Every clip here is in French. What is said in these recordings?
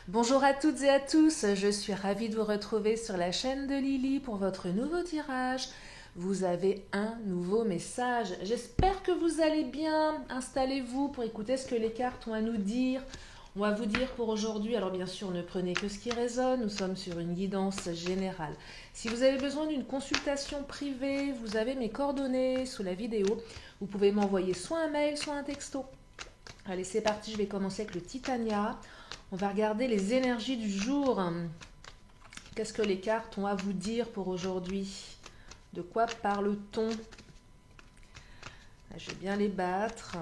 Bonjour à toutes et à tous, je suis ravie de vous retrouver sur la chaîne de Lily pour votre nouveau tirage. Vous avez un nouveau message. J'espère que vous allez bien. Installez-vous pour écouter ce que les cartes ont à nous dire. On va vous dire pour aujourd'hui, alors bien sûr ne prenez que ce qui résonne, nous sommes sur une guidance générale. Si vous avez besoin d'une consultation privée, vous avez mes coordonnées sous la vidéo. Vous pouvez m'envoyer soit un mail, soit un texto. Allez, c'est parti, je vais commencer avec le Titania. On va regarder les énergies du jour. Qu'est-ce que les cartes ont à vous dire pour aujourd'hui? De quoi parle-t-on? Je vais bien les battre.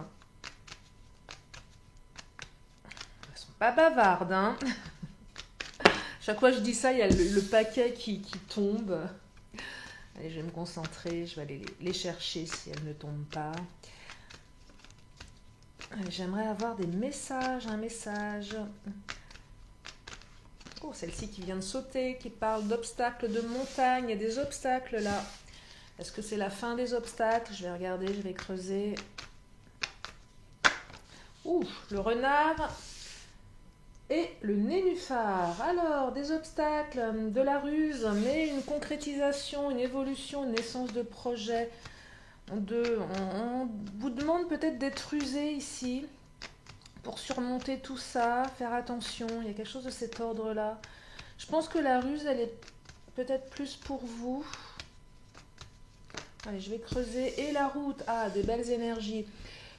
Elles sont pas bavardes, hein. Chaque fois que je dis ça, il y a le paquet qui tombe. Allez, je vais me concentrer, je vais aller les chercher si elles ne tombent pas. J'aimerais avoir des messages, un message. Oh, celle-ci qui vient de sauter, qui parle d'obstacles, de montagnes. Il y a des obstacles là. Est-ce que c'est la fin des obstacles? Je vais regarder, je vais creuser. Ouh, le renard et le nénuphar. Alors, des obstacles, de la ruse, mais une concrétisation, une évolution, une naissance de projet. On vous demande peut-être d'être rusé ici pour surmonter tout ça, faire attention. Il y a quelque chose de cet ordre-là. Je pense que la ruse, elle est peut-être plus pour vous. Allez, je vais creuser. Et la route, ah, des belles énergies.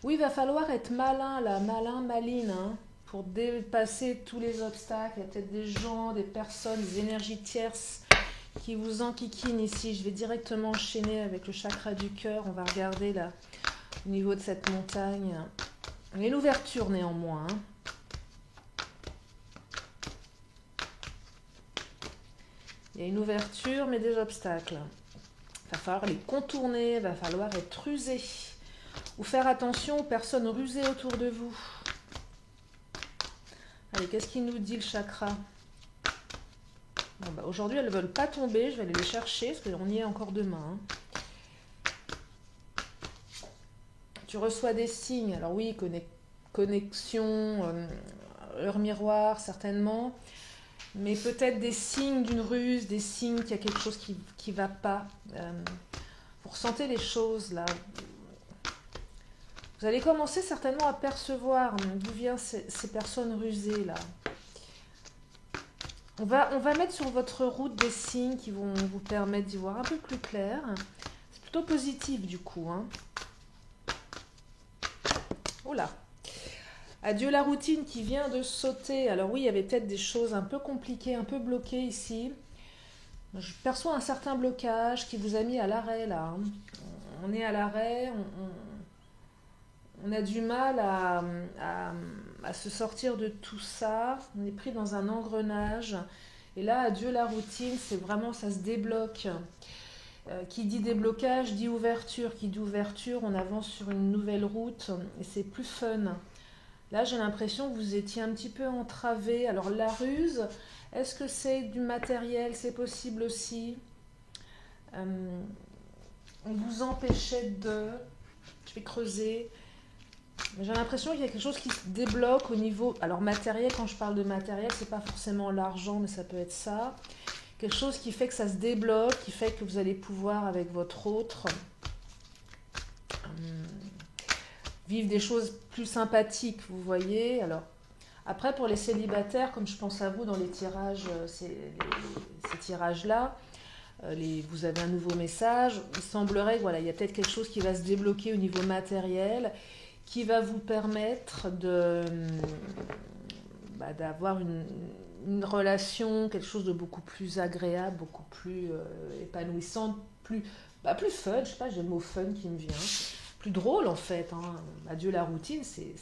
Oui, il va falloir être malin, là, malin, maline, hein, pour dépasser tous les obstacles. Il y a peut-être des gens, des personnes, des énergies tierces qui vous enquiquinent ici. Je vais directement enchaîner avec le chakra du cœur. On va regarder là, au niveau de cette montagne. Il y a une ouverture néanmoins. Hein. Il y a une ouverture, mais des obstacles. Il va falloir les contourner, il va falloir être rusé. Ou faire attention aux personnes rusées autour de vous. Allez, qu'est-ce qu'il nous dit le chakra? Bon, bah, aujourd'hui, elles ne veulent pas tomber. Je vais aller les chercher, parce qu'on y est encore demain. Tu reçois des signes. Alors oui, connexion, heure miroir, certainement. Mais peut-être des signes d'une ruse, des signes qu'il y a quelque chose qui ne va pas. Vous ressentez les choses, là. Vous allez commencer certainement à percevoir d'où viennent ces personnes rusées, là. On va mettre sur votre route des signes qui vont vous permettre d'y voir un peu plus clair. C'est plutôt positif, du coup. Hein. Oh là! Adieu la routine qui vient de sauter. Alors oui, il y avait peut-être des choses un peu compliquées, un peu bloquées ici. Je perçois un certain blocage qui vous a mis à l'arrêt, là. Hein. On est à l'arrêt, on a du mal à se sortir de tout ça. On est pris dans un engrenage. Et là, adieu la routine, c'est vraiment, ça se débloque. Qui dit déblocage, dit ouverture. Qui dit ouverture, on avance sur une nouvelle route et c'est plus fun. Là, j'ai l'impression que vous étiez un petit peu entravé. Alors, la ruse, est-ce que c'est du matériel? C'est possible aussi. On vous empêchait de... Je vais creuser. J'ai l'impression qu'il y a quelque chose qui se débloque au niveau... Alors matériel, quand je parle de matériel, c'est pas forcément l'argent, mais ça peut être ça. Quelque chose qui fait que ça se débloque, qui fait que vous allez pouvoir, avec votre autre, vivre des choses plus sympathiques, vous voyez. Alors, après, pour les célibataires, comme je pense à vous dans les tirages, ces tirages-là, vous avez un nouveau message. Il semblerait que voilà, il y a peut-être quelque chose qui va se débloquer au niveau matériel, qui va vous permettre d'avoir une relation, quelque chose de beaucoup plus agréable, beaucoup plus épanouissante, plus fun, je sais pas, j'ai le mot fun qui me vient, plus drôle en fait. Hein. Adieu la routine, c'est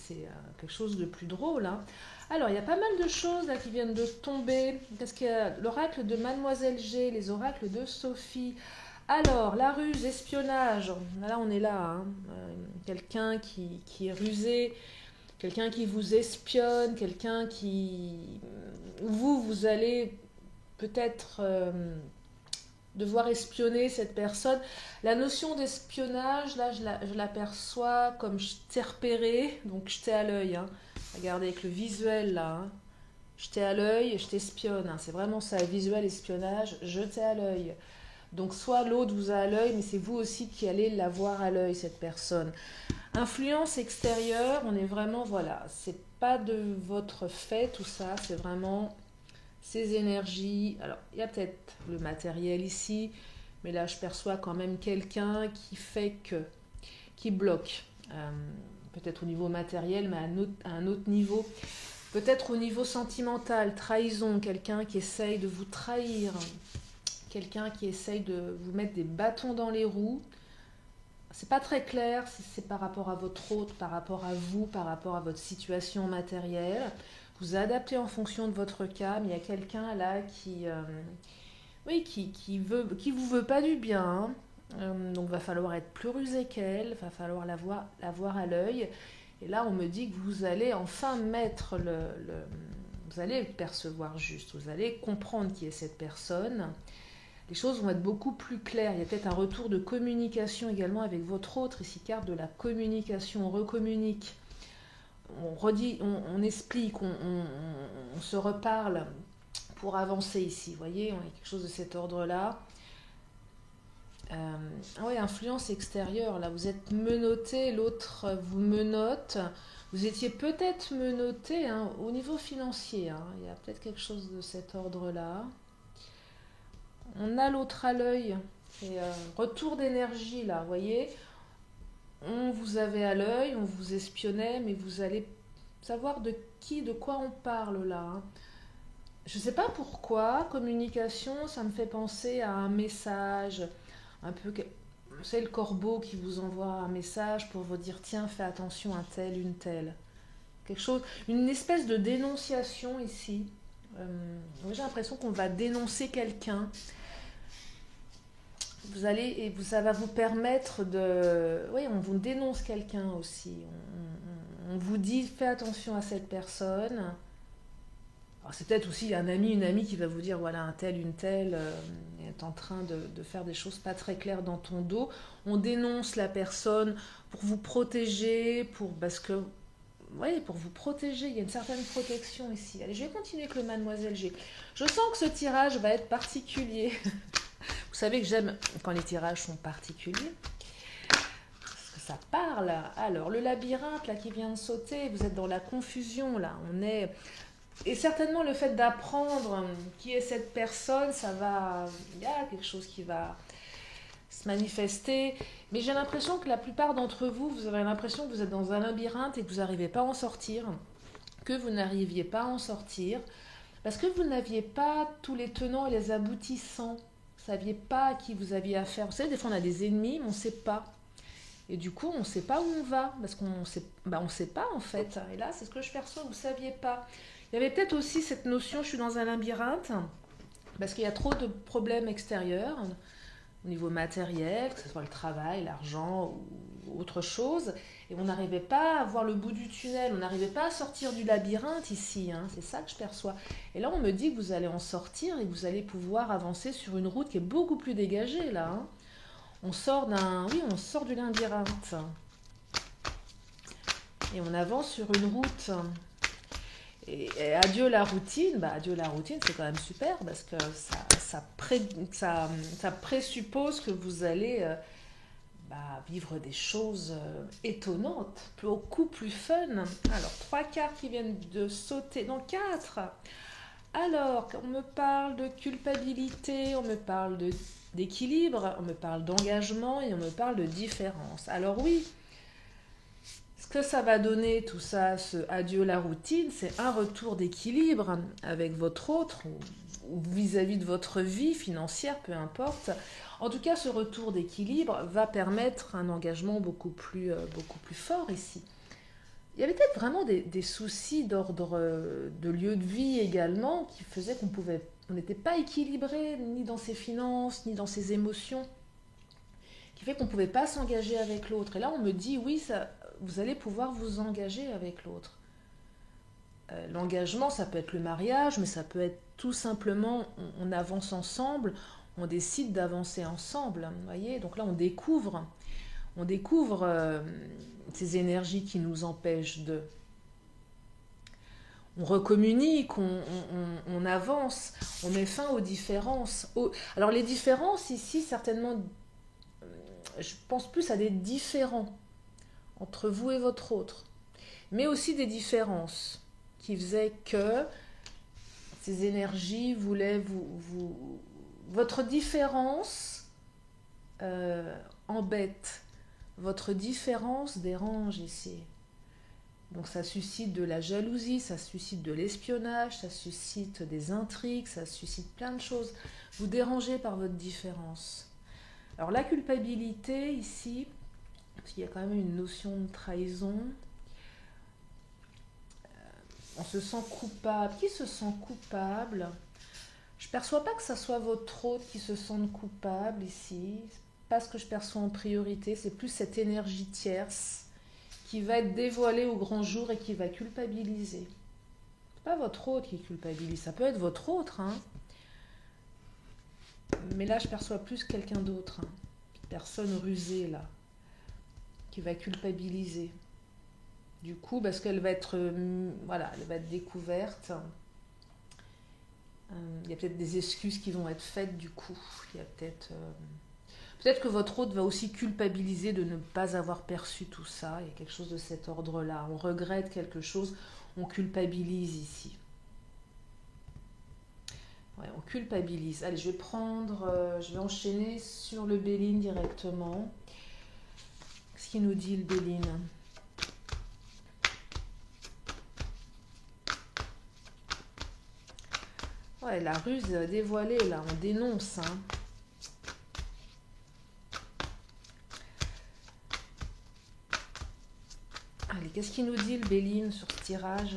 quelque chose de plus drôle. Hein. Alors, il y a pas mal de choses là qui viennent de tomber. Qu'est-ce qu'il y a? L'oracle de Mademoiselle G, les oracles de Sophie. Alors, la ruse, espionnage. Là, on est là. Hein. Quelqu'un qui est rusé, quelqu'un qui vous espionne, quelqu'un qui... Vous allez peut-être devoir espionner cette personne. La notion d'espionnage, là, je l'aperçois comme je t'ai repéré, donc je t'ai à l'œil. Hein. Regardez avec le visuel, là. Hein. Je t'ai à l'œil, je t'espionne. Hein. C'est vraiment ça, visuel, espionnage, je t'ai à l'œil. Donc soit l'autre vous a à l'œil, mais c'est vous aussi qui allez l'avoir à l'œil, cette personne. Influence extérieure, on est vraiment, voilà, c'est pas de votre fait tout ça, c'est vraiment ces énergies. Alors, il y a peut-être le matériel ici, mais là je perçois quand même quelqu'un qui fait que, qui bloque. Peut-être au niveau matériel, mais à un autre niveau. Peut-être au niveau sentimental, trahison, quelqu'un qui essaye de vous trahir, quelqu'un qui essaye de vous mettre des bâtons dans les roues. C'est pas très clair si c'est par rapport à votre autre, par rapport à vous, par rapport à votre situation matérielle. Vous adaptez en fonction de votre cas, mais il y a quelqu'un là oui, qui vous veut pas du bien. Hein. Donc va falloir être plus rusé qu'elle, va falloir la voir à l'œil. Et là, on me dit que vous allez enfin mettre vous allez le percevoir juste, vous allez comprendre qui est cette personne. Les choses vont être beaucoup plus claires. Il y a peut-être un retour de communication également avec votre autre. Ici, carte de la communication, on recommunique. On redit, on explique, on se reparle pour avancer ici. Vous voyez, on a quelque chose de cet ordre-là. Oui, influence extérieure. Là, vous êtes menotté, l'autre vous menotte. Vous étiez peut-être menotté hein, au niveau financier. Hein. Il y a peut-être quelque chose de cet ordre-là. On a l'autre à l'œil. Et retour d'énergie, là, vous voyez. On vous avait à l'œil, on vous espionnait, mais vous allez savoir de quoi on parle, là. Hein. Je ne sais pas pourquoi, communication, ça me fait penser à un message, un peu... C'est le corbeau qui vous envoie un message pour vous dire, tiens, fais attention à tel, une telle. Quelque chose, une espèce de dénonciation ici. J'ai l'impression qu'on va dénoncer quelqu'un. Ça va vous permettre de... Oui, on vous dénonce quelqu'un aussi. On vous dit, fais attention à cette personne. Alors c'est peut-être aussi un ami, une amie qui va vous dire, voilà, un tel, une telle est en train de faire des choses pas très claires dans ton dos. On dénonce la personne pour vous protéger, parce que... Oui, pour vous protéger, il y a une certaine protection ici. Allez, je vais continuer avec le Mademoiselle G. Je sens que ce tirage va être particulier. Vous savez que j'aime quand les tirages sont particuliers, parce que ça parle. Alors, le labyrinthe là qui vient de sauter, vous êtes dans la confusion là. Et certainement le fait d'apprendre qui est cette personne, il y a quelque chose qui va se manifester. Mais j'ai l'impression que la plupart d'entre vous, vous avez l'impression que vous êtes dans un labyrinthe et que vous n'arrivez pas à en sortir, parce que vous n'aviez pas tous les tenants et les aboutissants. Vous ne saviez pas à qui vous aviez affaire. Vous savez, des fois on a des ennemis, mais on ne sait pas. Et du coup, on ne sait pas où on va, parce qu'on ne sait pas en fait. Et là, c'est ce que je perçois, vous ne saviez pas. Il y avait peut-être aussi cette notion, je suis dans un labyrinthe, parce qu'il y a trop de problèmes extérieurs, au niveau matériel, que ce soit le travail, l'argent ou autre chose. Et on n'arrivait pas à voir le bout du tunnel, on n'arrivait pas à sortir du labyrinthe ici, hein, c'est ça que je perçois. Et là, on me dit que vous allez en sortir et que vous allez pouvoir avancer sur une route qui est beaucoup plus dégagée, là. Hein. On sort du labyrinthe. Et on avance sur une route. Et adieu la routine, adieu la routine, c'est quand même super, parce que ça présuppose que vous allez... vivre des choses étonnantes, beaucoup plus fun. Alors, 3 cartes qui viennent de sauter, dans 4. Alors, on me parle de culpabilité, on me parle d'équilibre, on me parle d'engagement et on me parle de différence. Alors oui, ce que ça va donner tout ça, ce adieu la routine, c'est un retour d'équilibre avec votre autre ou vis-à-vis de votre vie financière, peu importe. En tout cas, ce retour d'équilibre va permettre un engagement beaucoup plus fort ici. Il y avait peut-être vraiment des soucis d'ordre de lieu de vie également qui faisaient qu'on n'était pas équilibré ni dans ses finances, ni dans ses émotions, qui fait qu'on ne pouvait pas s'engager avec l'autre. Et là, on me dit, oui, vous allez pouvoir vous engager avec l'autre. L'engagement, ça peut être le mariage, mais ça peut être tout simplement, on avance ensemble, on décide d'avancer ensemble, vous voyez. Donc là, on découvre ces énergies qui nous empêchent de... on recommunique, on avance, on met fin aux différences. Alors les différences ici, certainement, je pense plus à des différends entre vous et votre autre, mais aussi des différences qui faisaient que ces énergies voulaient votre différence embête, votre différence dérange ici. Donc ça suscite de la jalousie, ça suscite de l'espionnage, ça suscite des intrigues, ça suscite plein de choses. Vous dérangez par votre différence. Alors la culpabilité ici, parce qu'il y a quand même une notion de trahison, on se sent coupable. Qui se sent coupable? Je ne perçois pas que ça soit votre autre qui se sente coupable ici. C'est pas ce que je perçois en priorité, c'est plus cette énergie tierce qui va être dévoilée au grand jour et qui va culpabiliser. C'est pas votre autre qui culpabilise, ça peut être votre autre, hein. Mais là, je perçois plus quelqu'un d'autre, hein. Une personne rusée, là, qui va culpabiliser. Du coup, parce qu'elle va être, voilà, elle va être découverte. Il y a peut-être des excuses qui vont être faites, du coup. Il y a peut-être que votre autre va aussi culpabiliser de ne pas avoir perçu tout ça. Il y a quelque chose de cet ordre-là. On regrette quelque chose, on culpabilise ici. Ouais, on culpabilise. Allez, je vais enchaîner sur le Béline directement. Qu'est-ce qu'il nous dit le Béline? Ouais, la ruse dévoilée, là, on dénonce, hein. Allez, qu'est-ce qu'il nous dit le Béline sur ce tirage?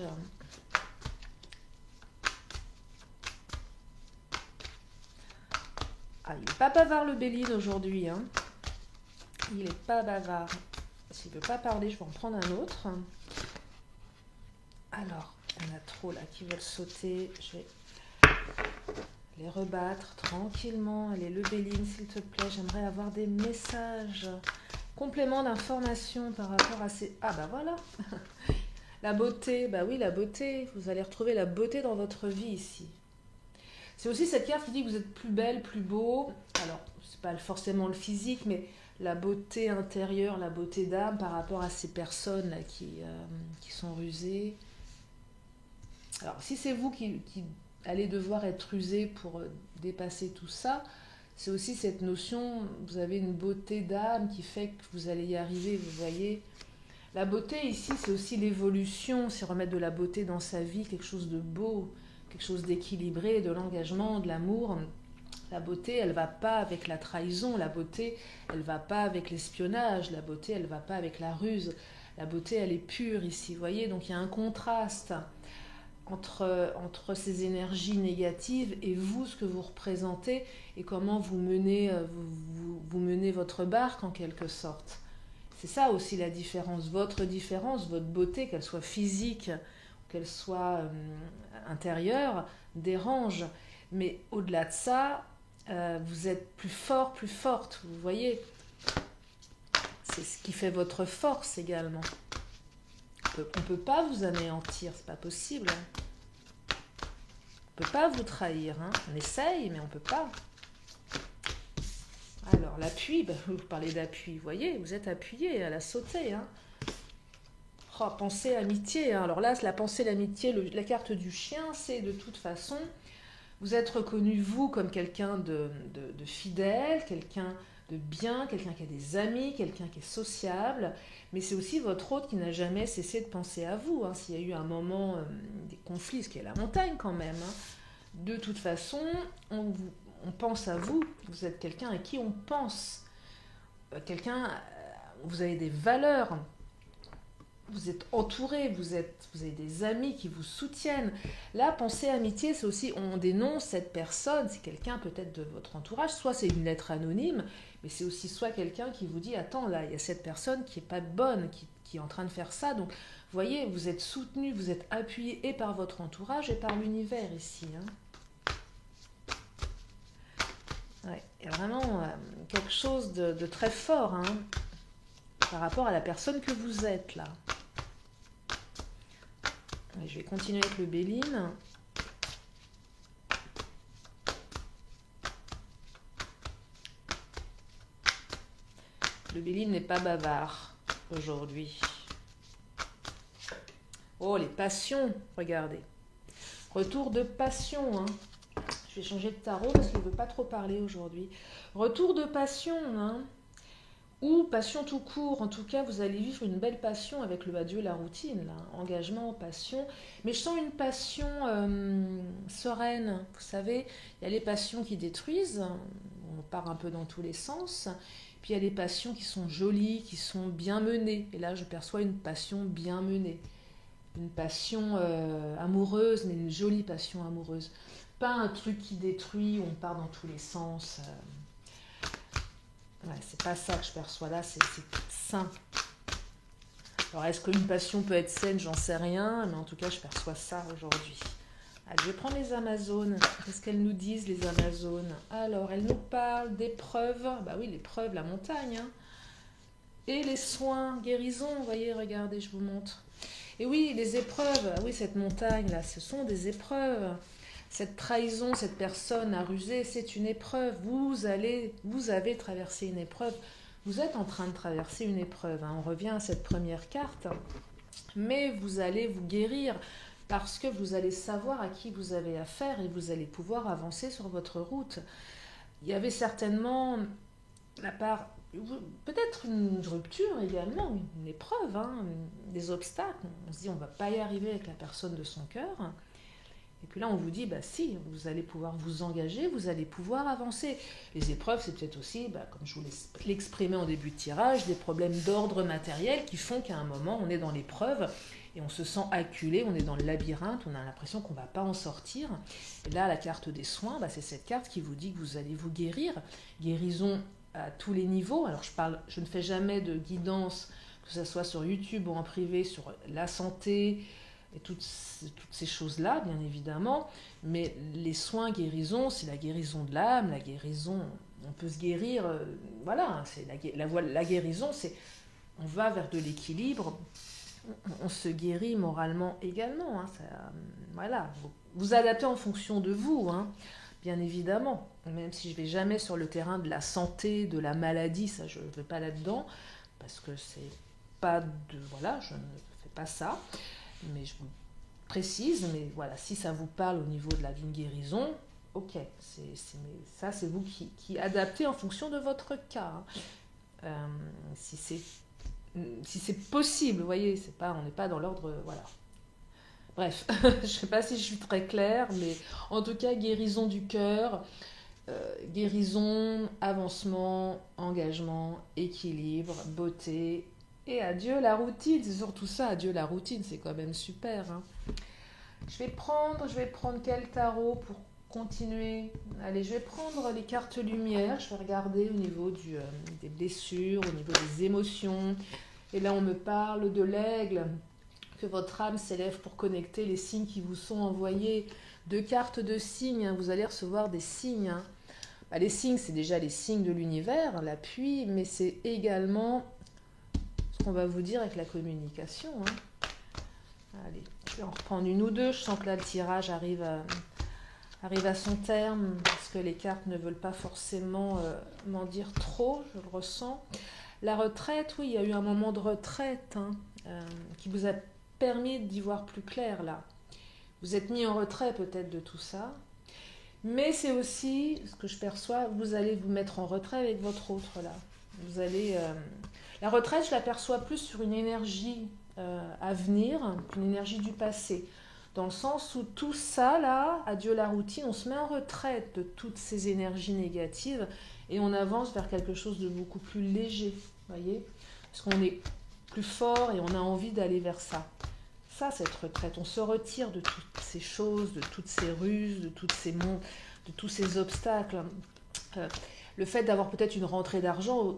Ah, il n'est pas bavard le Béline aujourd'hui, hein. Il n'est pas bavard. S'il ne veut pas parler, je vais en prendre un autre. Alors, il y en a trop là qui veulent sauter. Je vais les rebattre tranquillement. Allez, le Béline, s'il te plaît. J'aimerais avoir des messages, compléments d'informations par rapport à ces... Ah bah voilà. La beauté, bah oui, la beauté. Vous allez retrouver la beauté dans votre vie ici. C'est aussi cette carte qui dit que vous êtes plus belle, plus beau. Alors, c'est pas forcément le physique, mais la beauté intérieure, la beauté d'âme par rapport à ces personnes là qui sont rusées. Alors, si c'est vous qui allez devoir être rusé pour dépasser tout ça, c'est aussi cette notion, vous avez une beauté d'âme qui fait que vous allez y arriver, vous voyez. La beauté ici, c'est aussi l'évolution, c'est remettre de la beauté dans sa vie, quelque chose de beau, quelque chose d'équilibré, de l'engagement, de l'amour. La beauté, elle ne va pas avec la trahison, la beauté, elle ne va pas avec l'espionnage, la beauté, elle ne va pas avec la ruse. La beauté, elle est pure ici, vous voyez. Donc il y a un contraste entre ces énergies négatives et vous, ce que vous représentez et comment vous menez votre barque en quelque sorte. C'est ça aussi la différence, votre beauté, qu'elle soit physique, qu'elle soit intérieure, dérange. Mais au-delà de ça, vous êtes plus fort, plus forte, vous voyez. C'est ce qui fait votre force également. On ne peut pas vous anéantir, c'est pas possible. On ne peut pas vous trahir. Hein. On essaye, mais on ne peut pas. Alors, l'appui, vous parlez d'appui, vous voyez, vous êtes appuyé à la sautée. Hein. Oh, pensée, amitié. Hein. Alors là, la pensée, l'amitié, la carte du chien, c'est de toute façon, vous êtes reconnu, vous, comme quelqu'un de fidèle, quelqu'un de bien, quelqu'un qui a des amis, quelqu'un qui est sociable, mais c'est aussi votre autre qui n'a jamais cessé de penser à vous. Hein. S'il y a eu un moment, des conflits, ce qui est la montagne quand même, hein. De toute façon, on pense à vous, vous êtes quelqu'un à qui on pense, vous avez des valeurs, vous êtes entouré, vous avez des amis qui vous soutiennent. Là, pensée amitié, c'est aussi, on dénonce cette personne, c'est quelqu'un peut-être de votre entourage, soit c'est une lettre anonyme, mais c'est aussi soit quelqu'un qui vous dit, attends, là, il y a cette personne qui n'est pas bonne, qui est en train de faire ça, donc vous voyez, vous êtes soutenu, vous êtes appuyé et par votre entourage et par l'univers ici. Hein. Ouais, il y a vraiment quelque chose de très fort, hein, par rapport à la personne que vous êtes là. Et je vais continuer avec le Béline. Le Béline n'est pas bavard aujourd'hui. Oh, les passions, regardez. Retour de passion, hein. Je vais changer de tarot parce qu'il ne veut pas trop parler aujourd'hui. Retour de passion, hein. Ou passion tout court. En tout cas, vous allez vivre une belle passion avec le adieu, la routine, là. Engagement, passion. Mais je sens une passion sereine. Vous savez, il y a les passions qui détruisent. On part un peu dans tous les sens. Puis il y a les passions qui sont jolies, qui sont bien menées. Et là, je perçois une passion bien menée. Une passion amoureuse, mais une jolie passion amoureuse. Pas un truc qui détruit, où on part dans tous les sens. Ouais, c'est pas ça que je perçois là, c'est sain. Alors, est-ce qu'une passion peut être saine? J'en sais rien, mais en tout cas, je perçois ça aujourd'hui. Allez, je vais prendre les Amazones. Qu'est-ce qu'elles nous disent, les Amazones? Alors, elles nous parlent d'épreuves. Bah oui, l'épreuve, la montagne. Hein. Et les soins, guérison. Vous voyez, regardez, je vous montre. Et oui, les épreuves. Oui, cette montagne-là, ce sont des épreuves. Cette trahison, cette personne à ruser, c'est une épreuve. Vous avez traversé une épreuve. Vous êtes en train de traverser une épreuve. Hein. On revient à cette première carte. Mais vous allez vous guérir. Parce que vous allez savoir à qui vous avez affaire et vous allez pouvoir avancer sur votre route. Il y avait certainement la part, peut-être une rupture également, une épreuve, hein, des obstacles. On se dit on ne va pas y arriver avec la personne de son cœur. Et puis là on vous dit bah si, vous allez pouvoir vous engager, vous allez pouvoir avancer. Les épreuves c'est peut-être aussi, comme je vous l'exprimais en début de tirage, des problèmes d'ordre matériel qui font qu'à un moment on est dans l'épreuve. Et on se sent acculé, on est dans le labyrinthe, on a l'impression qu'on ne va pas en sortir. Et là, la carte des soins, c'est cette carte qui vous dit que vous allez vous guérir. Guérison à tous les niveaux. Alors je ne fais jamais de guidance, que ce soit sur YouTube ou en privé, sur la santé et toutes ces choses-là, bien évidemment. Mais les soins, guérison, c'est la guérison de l'âme, la guérison, on peut se guérir, voilà, c'est la guérison, c'est on va vers de l'équilibre. On se guérit moralement également. Hein, ça, voilà, vous adaptez en fonction de vous, hein, bien évidemment. Même si je ne vais jamais sur le terrain de la santé, de la maladie, ça je ne vais pas là-dedans, parce que c'est pas de... Voilà, je ne fais pas ça. Mais je vous précise, mais voilà, si ça vous parle au niveau de la d'une guérison, ok, ça c'est vous qui adaptez en fonction de votre cas. Hein. Si c'est possible, vous voyez, on n'est pas dans l'ordre, voilà. Bref, je ne sais pas si je suis très claire, mais en tout cas, guérison du cœur, guérison, avancement, engagement, équilibre, beauté, et adieu la routine, c'est surtout ça, adieu la routine, c'est quand même super. Hein. Je vais prendre quel tarot pour continuer. Allez, je vais prendre les cartes lumière, je vais regarder au niveau des blessures, au niveau des émotions. Et là, on me parle de l'aigle, que votre âme s'élève pour connecter les signes qui vous sont envoyés. 2 cartes de signes, hein, vous allez recevoir des signes. Hein. Les signes, c'est déjà les signes de l'univers, l'appui, mais c'est également ce qu'on va vous dire avec la communication. Hein. Allez, je vais en reprendre une ou deux. Je sens que là, le tirage arrive à son terme, parce que les cartes ne veulent pas forcément m'en dire trop, je le ressens. La retraite, oui, il y a eu un moment de retraite hein, qui vous a permis d'y voir plus clair, là. Vous êtes mis en retrait peut-être de tout ça, mais c'est aussi, ce que je perçois, vous allez vous mettre en retrait avec votre autre, là. Vous allez... La retraite, je l'aperçois plus sur une énergie à venir qu'une énergie du passé. Dans le sens où tout ça, là, adieu la routine, on se met en retraite de toutes ces énergies négatives et on avance vers quelque chose de beaucoup plus léger, voyez, parce qu'on est plus fort et on a envie d'aller vers ça. Ça, cette retraite, on se retire de toutes ces choses, de toutes ces ruses, de tous ces obstacles. Le fait d'avoir peut-être une rentrée d'argent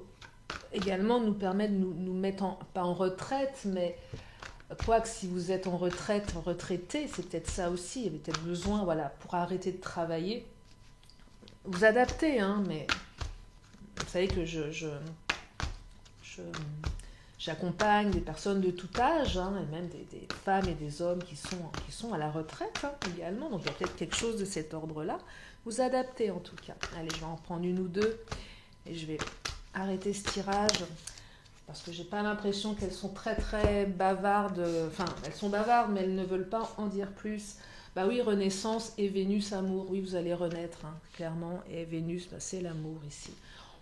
également nous permet de nous mettre, pas en retraite, mais... Quoique si vous êtes en retraite, retraité, c'est peut-être ça aussi, il y avait peut-être besoin, voilà, pour arrêter de travailler. Vous adaptez, hein, mais vous savez que J'accompagne des personnes de tout âge, hein, et même des femmes et des hommes qui sont à la retraite hein, également. Donc il y a peut-être quelque chose de cet ordre-là. Vous adaptez en tout cas. Allez, je vais en prendre une ou deux et je vais arrêter ce tirage parce que j'ai pas l'impression qu'elles sont très très bavardes. Enfin, elles sont bavardes, mais elles ne veulent pas en dire plus. Bah oui, Renaissance et Vénus, amour. Oui, vous allez renaître, hein, clairement. Et Vénus, bah, c'est l'amour ici.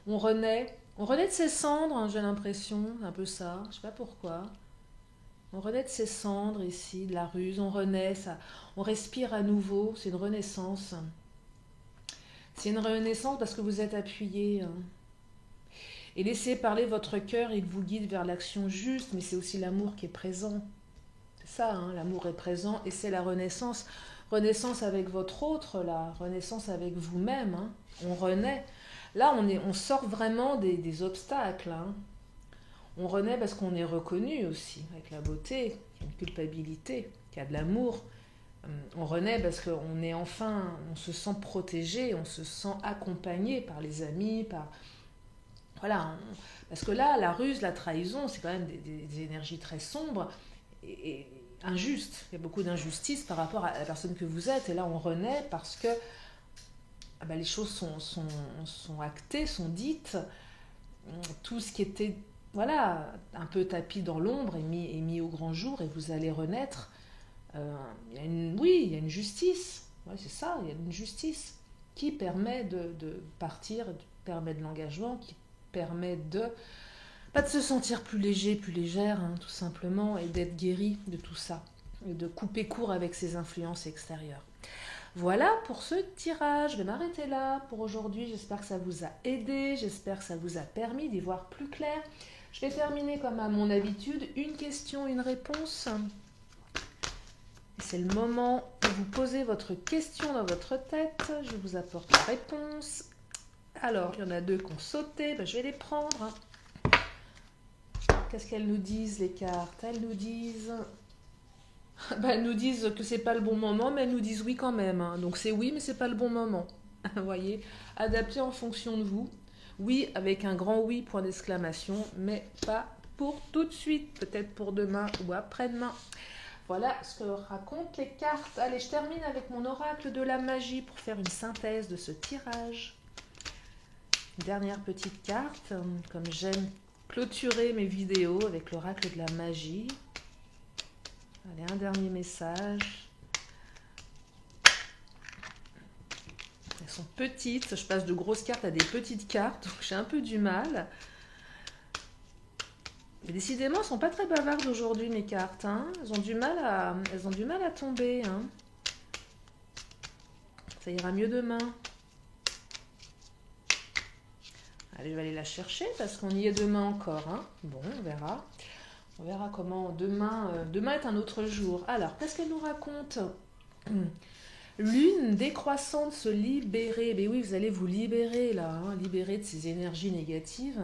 On renaît de ses cendres, hein, j'ai l'impression, un peu ça. Je sais pas pourquoi. On renaît de ses cendres ici, de la ruse. On renaît, ça. On respire à nouveau. C'est une renaissance. C'est une renaissance parce que vous êtes appuyé. Hein. Et laissez parler votre cœur, il vous guide vers l'action juste, mais c'est aussi l'amour qui est présent. C'est ça, hein, l'amour est présent et c'est la renaissance. Renaissance avec votre autre, là, renaissance avec vous-même. Hein. On renaît. Là, on sort vraiment des obstacles. Hein. On renaît parce qu'on est reconnu aussi, avec la beauté, il y a une culpabilité, qu'il y a de l'amour. On renaît parce qu'on est enfin, on se sent protégé, on se sent accompagné par les amis, par... Voilà, parce que là, la ruse, la trahison, c'est quand même des énergies très sombres et injustes. Il y a beaucoup d'injustice par rapport à la personne que vous êtes. Et là, on renaît parce que les choses sont actées, sont dites. Tout ce qui était un peu tapis dans l'ombre est mis au grand jour et vous allez renaître. Il y a une justice. Ouais, c'est ça, il y a une justice qui permet de partir, qui permet de l'engagement, qui permet de se sentir plus léger, plus légère, hein, tout simplement, et d'être guéri de tout ça, et de couper court avec ces influences extérieures. Voilà pour ce tirage, je vais m'arrêter là pour aujourd'hui, j'espère que ça vous a aidé, j'espère que ça vous a permis d'y voir plus clair. Je vais terminer comme à mon habitude, une question, une réponse. C'est le moment où vous posez votre question dans votre tête, je vous apporte la réponse. Alors, il y en a deux qui ont sauté, je vais les prendre. Qu'est-ce qu'elles nous disent, les cartes? Elles nous disent que c'est pas le bon moment, mais elles nous disent oui quand même. Hein. Donc c'est oui, mais c'est pas le bon moment. Vous voyez, adapté en fonction de vous. Oui, avec un grand oui, point d'exclamation, mais pas pour tout de suite. Peut-être pour demain ou après-demain. Voilà ce que racontent les cartes. Allez, je termine avec mon oracle de la magie pour faire une synthèse de ce tirage. Dernière petite carte, comme j'aime clôturer mes vidéos avec l'oracle de la magie. Allez, un dernier message. Elles sont petites, je passe de grosses cartes à des petites cartes, donc j'ai un peu du mal. Mais décidément, elles ne sont pas très bavardes aujourd'hui, mes cartes. Hein. Elles ont du mal à tomber. Hein. Ça ira mieux demain. Allez, je vais aller la chercher parce qu'on y est demain encore. Hein. Bon, on verra. On verra comment demain est un autre jour. Alors, qu'est-ce qu'elle nous raconte? Lune décroissante, se libérer. Ben oui, vous allez vous libérer là, hein, libérer de ces énergies négatives.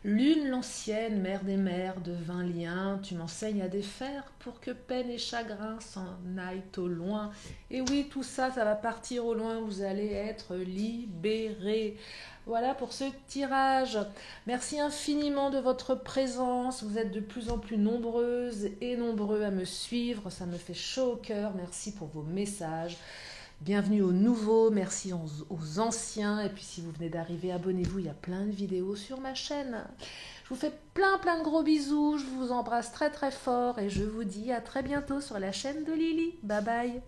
Lune l'ancienne, mère des mères, de 20 liens, tu m'enseignes à défaire pour que peine et chagrin s'en aillent au loin. Et oui, tout ça, ça va partir au loin, vous allez être libérés. Voilà pour ce tirage. Merci infiniment de votre présence. Vous êtes de plus en plus nombreuses et nombreux à me suivre. Ça me fait chaud au cœur. Merci pour vos messages. Bienvenue aux nouveaux, merci aux anciens. Et puis si vous venez d'arriver, abonnez-vous, il y a plein de vidéos sur ma chaîne. Je vous fais plein de gros bisous. Je vous embrasse très très fort et je vous dis à très bientôt sur la chaîne de Lily. Bye bye.